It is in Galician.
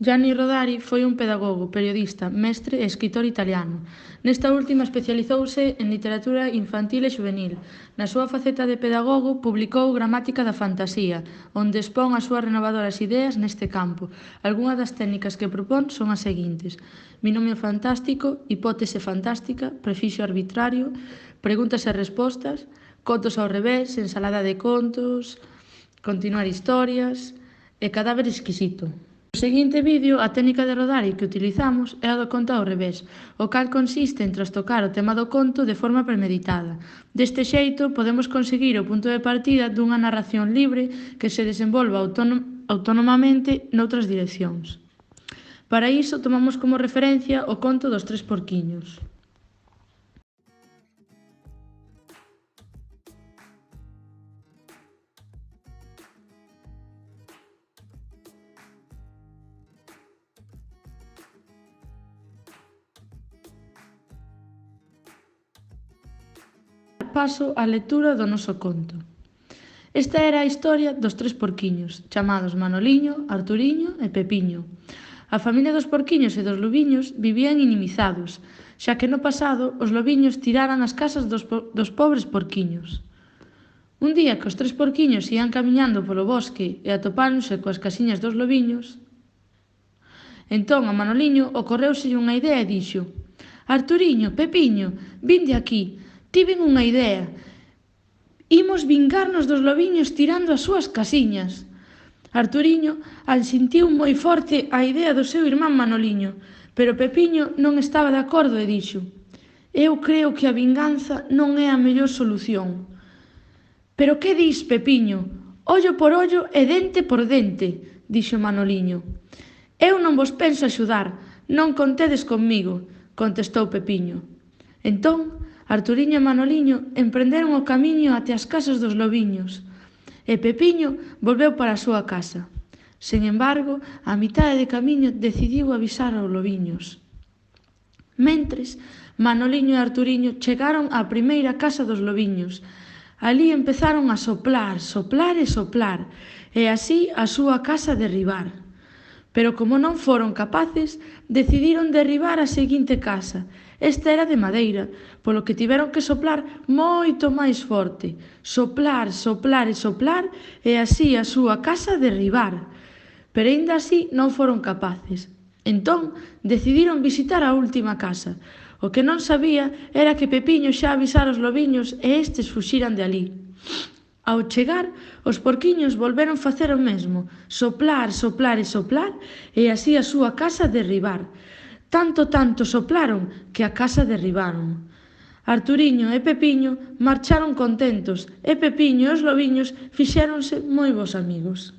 Gianni Rodari foi un pedagogo, periodista, mestre e escritor italiano. Nesta última especializouse en literatura infantil e xuvenil. Na súa faceta de pedagogo publicou Gramática da fantasía, onde expón as súas renovadoras ideas neste campo. Algunhas das técnicas que propón son as seguintes: binomio fantástico, hipótese fantástica, prefixo arbitrario, preguntas e respostas, contos ao revés, ensalada de contos, continuar historias e cadáver exquisito. No seguinte vídeo, a técnica de Rodari que utilizamos é a do conto ao revés, o cal consiste en trastocar o tema do conto de forma premeditada. Deste xeito, podemos conseguir o punto de partida dunha narración libre que se desenvolva autonomamente noutras direccións. Para iso, tomamos como referencia o conto dos tres porquiños. Paso á lectura do noso conto. Esta era a historia dos tres porquiños, chamados Manoliño, Arturiño e Pepiño. A familia dos porquiños e dos lobiños vivían inimizados, xa que no pasado os lobiños tiraran as casas dos pobres porquiños. Un día que os tres porquiños ian camiñando polo bosque e atopáronse coas casiñas dos lobiños, entón a Manoliño ocorreuselle unha idea e dixo: «Arturiño, Pepiño, vinde aquí, tiven unha idea. Imos vingarnos dos lobiños tirando as súas casiñas». Arturiño alsintiu moi forte a idea do seu irmán Manoliño, pero Pepiño non estaba de acordo e dixo: «Eu creo que a vinganza non é a mellor solución». «Pero que dis, Pepiño? Ollo por ollo e dente por dente», dixo Manoliño. «Eu non vos penso axudar, non contedes comigo», contestou Pepiño. Entón, Arturiño e Manoliño emprenderon o camiño até as casas dos lobiños, e Pepiño volveu para a súa casa. Sen embargo, a mitade de camiño decidiu avisar aos lobiños. Mentres, Manoliño e Arturiño chegaron á primeira casa dos lobiños. Alí empezaron a soplar, soplar e soplar, e así a súa casa derribar. Pero como non foron capaces, decidiron derribar a seguinte casa. Esta era de madeira, polo que tiveron que soplar moito máis forte. Soplar, soplar e soplar, e así a súa casa derribar. Pero aínda así non foron capaces. Entón, decidiron visitar a última casa. O que non sabía era que Pepiño xa avisara os lobiños e estes fuxiran de alí. Ao chegar, os porquiños volveron facer o mesmo, soplar, soplar e soplar, e así a súa casa derribar. Tanto soplaron que a casa derribaron. Arturiño e Pepiño marcharon contentos, e Pepiño e os lobiños fixéronse moi bons amigos.